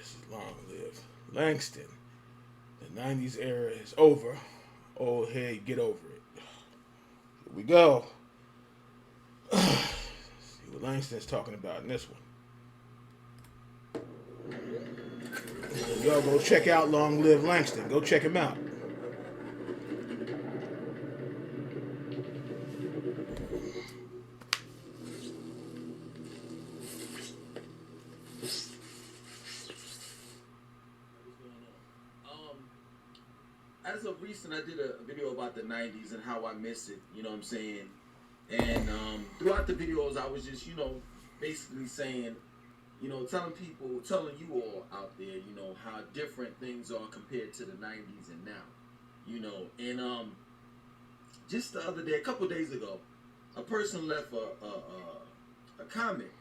This is Long Live Langston. The 90s era is over. Old head, get over it. Here we go. See what Langston's talking about in this one. Y'all go check out Long Live Langston. Go check him out. As of recent, I did a video about the 90s and how I miss it, you know what I'm saying? And throughout the videos, I was just, basically saying, telling you all out there, how different things are compared to the 90s and now, And just the other day, a couple days ago, a person left a comment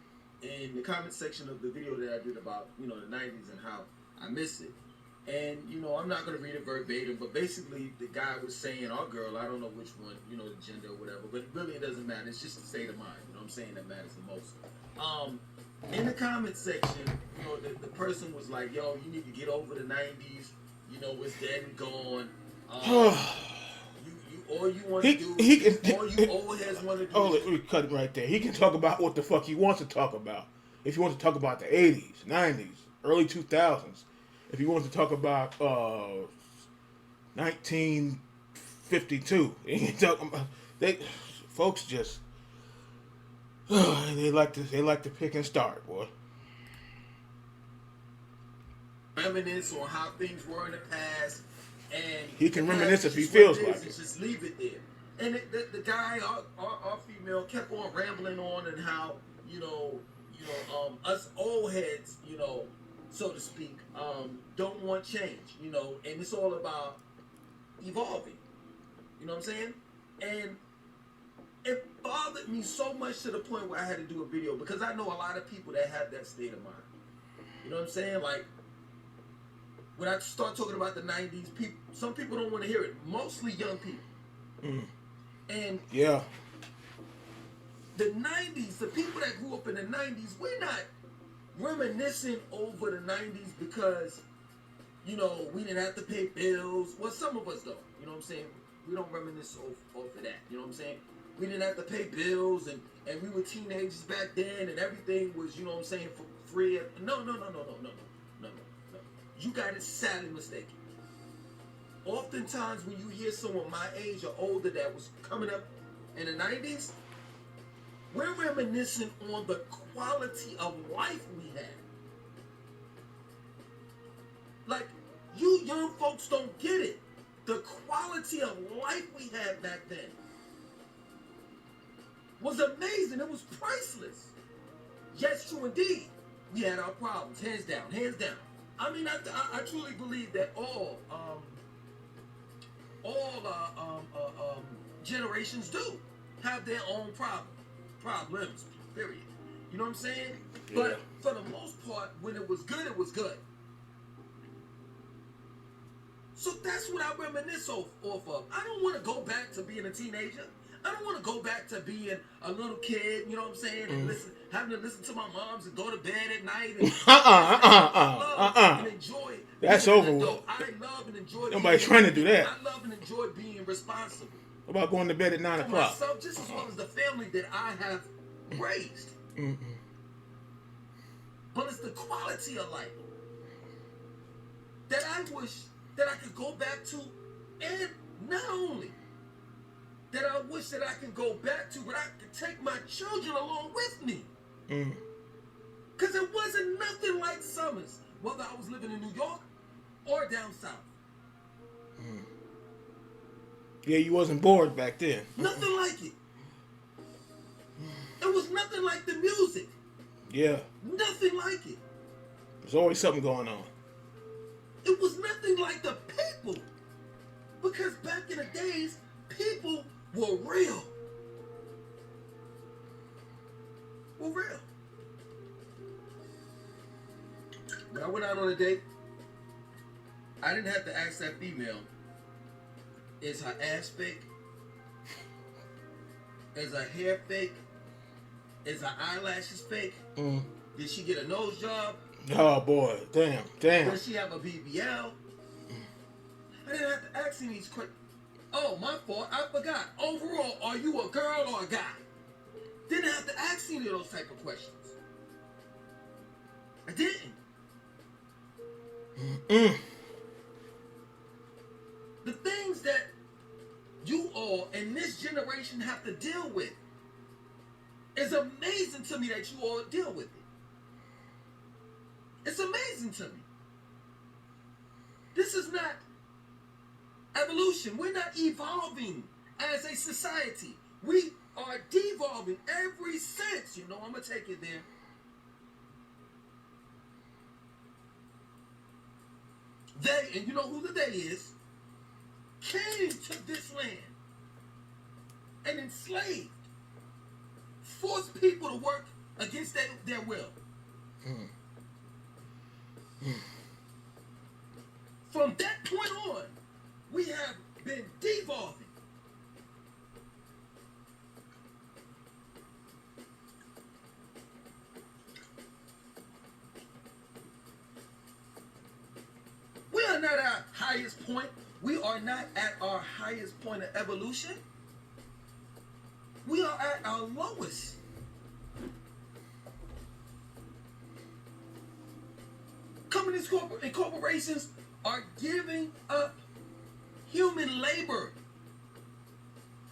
in the comment section of the video that I did about, the 90s and how I miss it. And, I'm not going to read it verbatim, but basically the guy was saying, or girl, I don't know which one, the gender or whatever, but really it doesn't matter. It's just the state of mind, what I'm saying, that matters the most. In the comment section, the person was like, yo, you need to get over the 90s, it's dead and gone. All you want to do, all you old heads want to do. Oh, let me cut it right there. He can talk about what the fuck he wants to talk about. If he wants to talk about the 80s, 90s, early 2000s, if he wants to talk about 1952, he can talk about, folks just they like to pick and start, boy. Reminisce on how things were in the past, and he can reminisce if he feels like it. Just leave it there. And the guy, our female, kept on rambling on and how us old heads, so to speak, don't want change, and it's all about evolving. You know what I'm saying? And it bothered me so much to the point where I had to do a video, because I know a lot of people that have that state of mind. You know what I'm saying? Like, when I start talking about the 90s, some people don't want to hear it. Mostly young people. Mm. And yeah, the 90s, the people that grew up in the 90s, we're not reminiscing over the 90s because, we didn't have to pay bills. Well, some of us don't. You know what I'm saying? We don't reminisce off of that. You know what I'm saying? We didn't have to pay bills, and we were teenagers back then, and everything was, for free. No. You got it sadly mistaken. Oftentimes, when you hear someone my age or older that was coming up in the 90s, we're reminiscing on the quality of life we had. Like, you young folks don't get it. The quality of life we had back then was amazing. It was priceless. Yes, true indeed. We had our problems, hands down. I mean, I truly believe that all generations do have their own problems, period. You know what I'm saying? Yeah. But for the most part, when it was good, it was good. So that's what I reminisce off of. I don't want to go back to being a teenager. I don't want to go back to being a little kid, you know what I'm saying? And having to listen to my moms and go to bed at night and enjoy. That's over with. I love and enjoy. Nobody's trying to do that. I love and enjoy being responsible. What about going to bed at 9 o'clock? Myself, just as well as the family that I have raised. But it's the quality of life that I wish that I could go back to, and not only that I wish that I could go back to, but I could take my children along with me. Because it wasn't nothing like summers, whether I was living in New York or down south. Yeah, you wasn't bored back then. Nothing like it. It was nothing like the music. Yeah. Nothing like it. There's always something going on. It was nothing like the people. Because back in the days, people were real. When I went out on a date, I didn't have to ask that female, is her ass fake? Is her hair fake? Is her eyelashes fake? Did she get a nose job? Oh boy, damn. Does she have a BBL? I didn't have to ask any these questions. Oh, my fault. I forgot. Overall, are you a girl or a guy? Didn't have to ask any of those type of questions. I didn't. The things that you all in this generation have to deal with is amazing to me that you all deal with it. It's amazing to me. This is not evolution. We're not evolving as a society. We are devolving every sense. You know, I'm going to take it there. They, and you know who the they is, came to this land and enslaved, forced people to work against their will. From that point on, we have been devolving. We are not at our highest point. We are not at our highest point of evolution. We are at our lowest. Companies and corporations are giving up human labor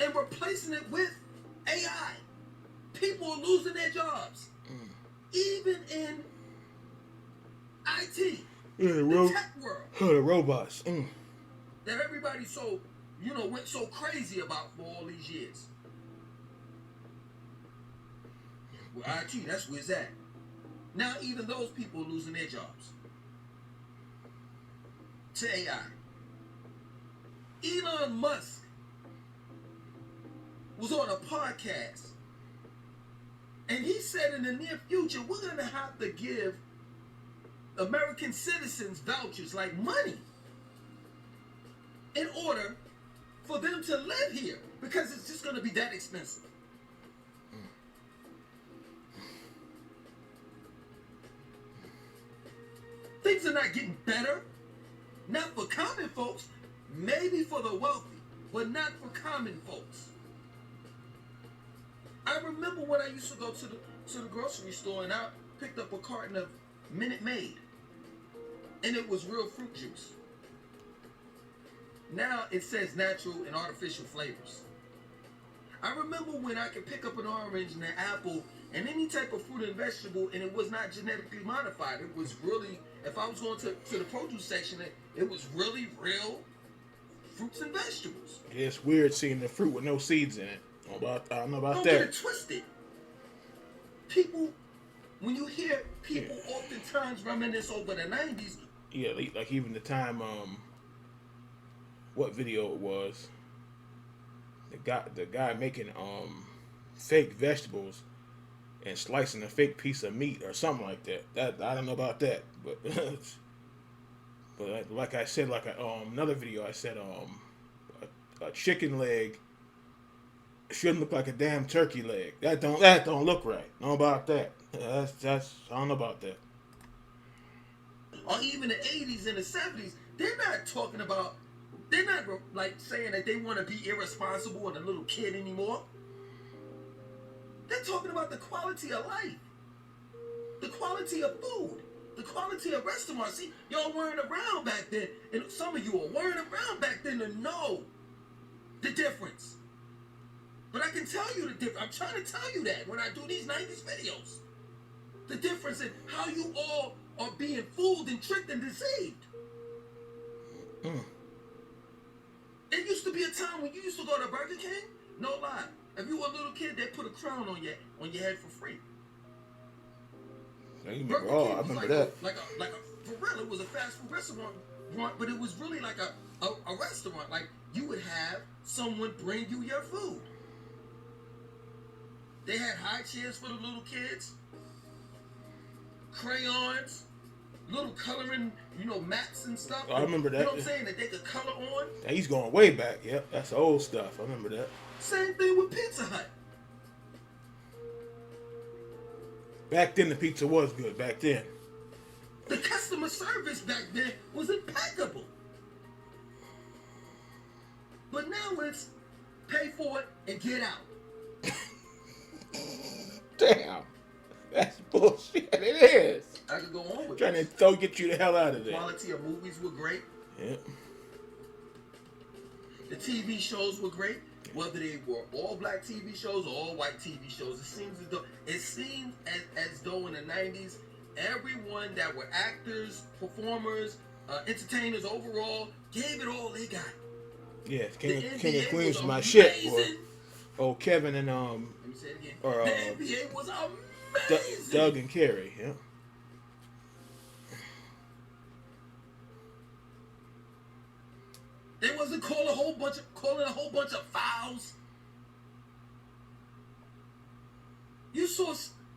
and replacing it with AI. People are losing their jobs. Even in IT, the tech world. The robots. That everybody so, went so crazy about for all these years. Well, IT, that's where it's at. Now even those people are losing their jobs to AI. Elon Musk was on a podcast and he said in the near future we're going to have to give American citizens vouchers, like money, in order for them to live here because it's just going to be that expensive. Things are not getting better. Not for common folks, maybe for the wealthy, but not for common folks. I remember when I used to go to the grocery store and I picked up a carton of Minute Maid, and it was real fruit juice. Now it says natural and artificial flavors. I remember when I could pick up an orange and an apple and any type of fruit and vegetable, and it was not genetically modified. It was really, if I was going to the produce section, it was really real fruits and vegetables. Yeah, it's weird seeing the fruit with no seeds in it. I don't know about Don't that. get it twisted. People, when you hear people oftentimes reminisce over the 90s. Yeah, like even the time, what video it was. The guy making fake vegetables and slicing a fake piece of meat or something like that. That I don't know about that, but but like I said, another video I said a chicken leg shouldn't look like a damn turkey leg. That don't look right. Know about that? That's I don't know about that. Or even the 80s and the 70s, they're not talking about. They're not like saying that they want to be irresponsible and a little kid anymore. They're talking about the quality of life, the quality of food, the quality of restaurants. See, y'all weren't around back then, and some of you weren't around back then to know the difference. But I can tell you the difference. I'm trying to tell you that when I do these 90s videos. The difference in how you all are being fooled and tricked and deceived. It used to be a time when you used to go to Burger King. No lie. If you were a little kid, they put a crown on your head for free. I remember that. Like a for real, it was a fast food restaurant, but it was really like a restaurant. Like you would have someone bring you your food. They had high chairs for the little kids, crayons, little coloring, maps and stuff. I remember that. You know what I'm saying? That they could color on. He's going way back. Yep, that's old stuff. I remember that. Same thing with Pizza Hut. Back then, the pizza was good. Back then. The customer service back then was impeccable. But now it's pay for it and get out. Damn. That's bullshit. It is. I could go on with Trying this. to get you the hell out of there. Quality of movies were great. Yeah. The TV shows were great. Whether they were all black TV shows or all white TV shows, it seems as though in the 90s, everyone that were actors, performers, entertainers overall gave it all they got. Yeah, King The of NBA Queens was was my shit. amazing. Or Kevin and Let me say it again. or The NBA was amazing. Doug and Kerry. Yeah. They wasn't calling a whole bunch of fouls. You saw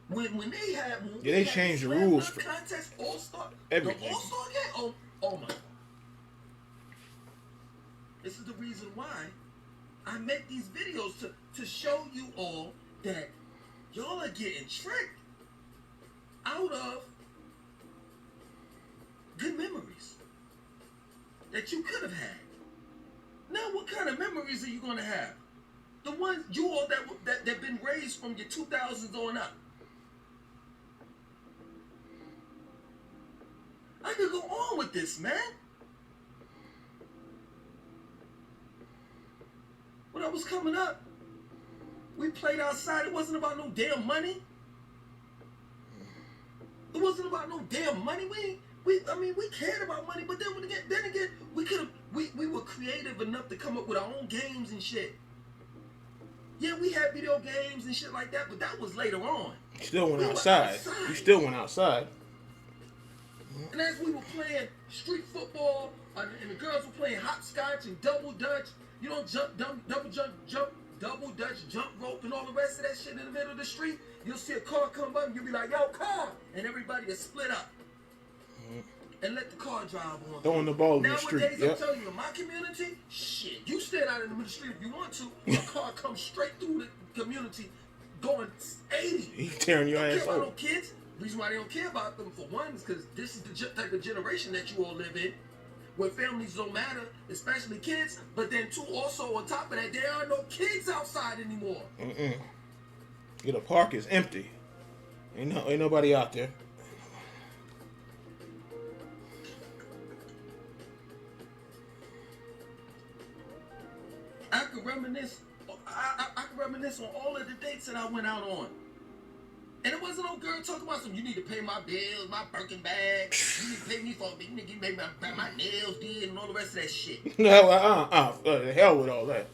when they had Yeah, they changed the rules for contest All-Star everything. The All-Star game. Oh my. This is the reason why I make these videos to show you all that y'all are getting tricked out of good memories that you could have had. Now, what kind of memories are you going to have? The ones you all that been raised from your 2000s on up. I could go on with this, man. When I was coming up, we played outside. It wasn't about no damn money. It wasn't about no damn money. We cared about money, but then again, we were creative enough to come up with our own games and shit. Yeah, we had video games and shit like that, but that was later on. You still went outside. You still went outside. And as we were playing street football, and the girls were playing hopscotch and double dutch, you know, double dutch, jump rope, and all the rest of that shit in the middle of the street, you'll see a car come up, and you'll be like, yo, car! And everybody will split up. And let the car drive on. Throwing the ball in the street. Nowadays, I'm telling you, in my community, shit, you stand out in the middle of the street if you want to, a car comes straight through the community going 80. He's tearing your ass Don't care about over. no kids. The reason why they don't care about them, for one, is because this is the type of generation that you all live in, where families don't matter, especially kids. But then, two, also on top of that, there are no kids outside anymore. Yeah, the park is empty. Ain't nobody out there. I could reminisce. I could reminisce on all of the dates that I went out on. And it wasn't no girl talking about some, you need to pay my bills, my Birkin bag, you need to pay me for, you need to make my nails did, and all the rest of that shit. No, the hell with all that.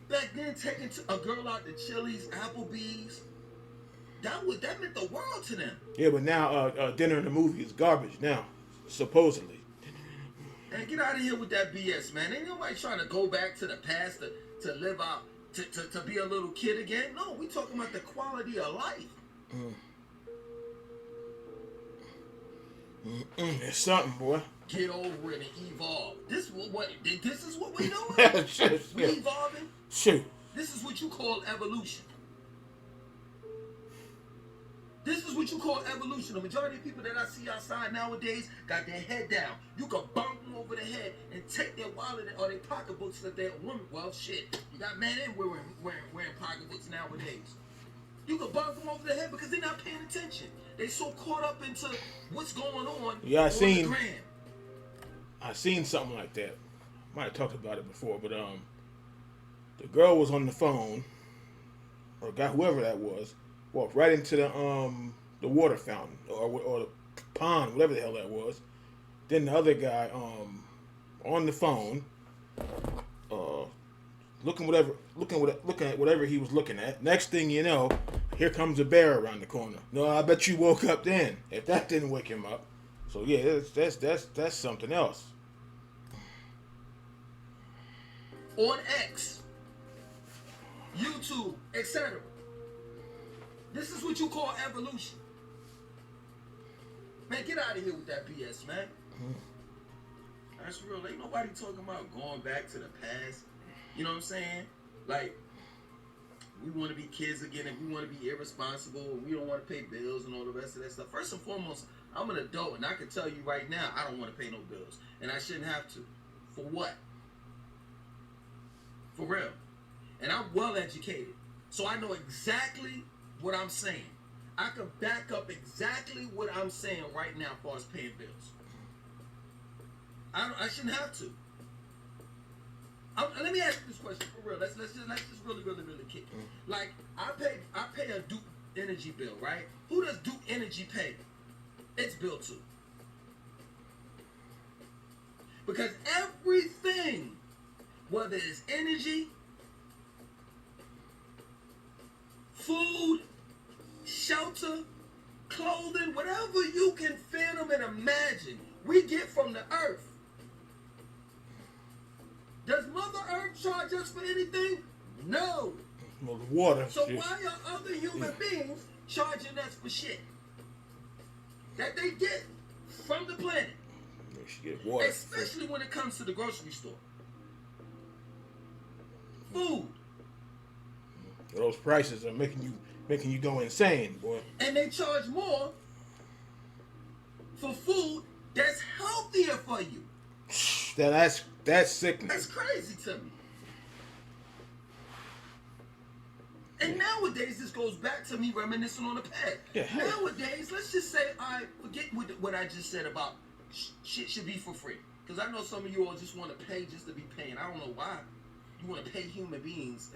Back then, taking a girl out to Chili's, Applebee's, that meant the world to them. Yeah, but now dinner and the movie is garbage now, supposedly. And get out of here with that BS, man. Ain't nobody trying to go back to the past to live out, to be a little kid again. No, we talking about the quality of life. It's something, boy. Get over it and evolve. This is what we doing? We evolving? Shoot. This is what you call evolution. This is what you call evolution. The majority of people that I see outside nowadays got their head down. You can bump them over the head and take their wallet or their pocketbooks that they're woman. Well, shit. You got men and women wearing pocketbooks nowadays. You can bump them over the head because they're not paying attention. They so caught up into what's going on. Yeah, I seen something like that. Might have talked about it before, but the girl was on the phone, or guy, whoever that was, walked right into the water fountain or the pond, whatever the hell that was. Then the other guy on the phone, looking at whatever he was looking at. Next thing you know, here comes a bear around the corner. No, I bet you woke up then. If that didn't wake him up, so yeah, that's something else. On X, YouTube, etc. This is what you call evolution. Man, get out of here with that BS, man. That's real. Ain't nobody talking about going back to the past. You know what I'm saying? Like, we want to be kids again and we want to be irresponsible and we don't want to pay bills and all the rest of that stuff. First and foremost, I'm an adult, and I can tell you right now, I don't want to pay no bills, and I shouldn't have to. For what? For real. And I'm well educated, so I know exactly what I'm saying. I can back up exactly what I'm saying right now as far as paying bills. I shouldn't have to. Let me ask you this question for real. Let's just really kick. Like I pay a Duke Energy bill, right? Who does Duke Energy pay its bill to? Because everything, whether it's energy, food, shelter, clothing, whatever you can fathom and imagine, we get from the earth. Does Mother Earth charge us for anything? No. Well, the water. So why are other human beings charging us for shit that they get from the planet? They should get water. Especially when it comes to the grocery store. Food. Those prices are making you go insane, boy. And they charge more for food that's healthier for you. That's sickness. That's crazy to me. And nowadays, this goes back to me reminiscing on the past. Yeah. Nowadays, let's just say I forget what I just said about shit should be for free. Because I know some of you all just want to pay just to be paying. I don't know why you want to pay human beings.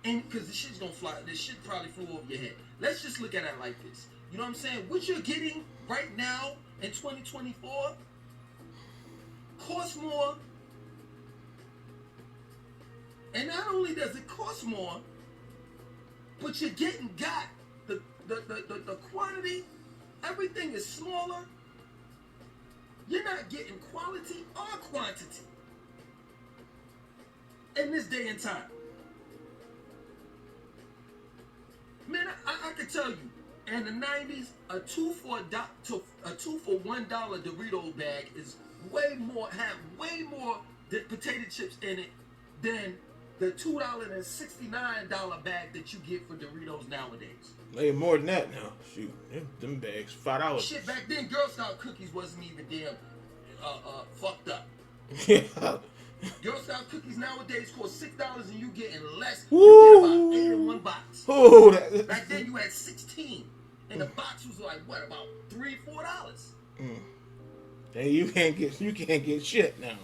And because this shit's gonna fly, this shit probably flew over your head. Let's just look at it like this. You know what I'm saying? What you're getting right now in 2024 costs more. And not only does it cost more, but you're got the quantity, everything is smaller. You're not getting quality or quantity in this day and time. Man, I can tell you, in the 90s, a two for $1 Dorito bag had way more potato chips in it than the $2.69 bag that you get for Doritos nowadays. They more than that now. Shoot, them bags $5. Shit, back then Girl Scout cookies wasn't even damn fucked up. Yeah. Girl Scout cookies nowadays cost $6 and you getting less. Woo! You get about 8 in one box. Oh, Back then you had 16, and the box was like what, about $3-4? Hey, you can't get shit now.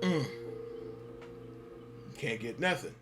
You can't get nothing.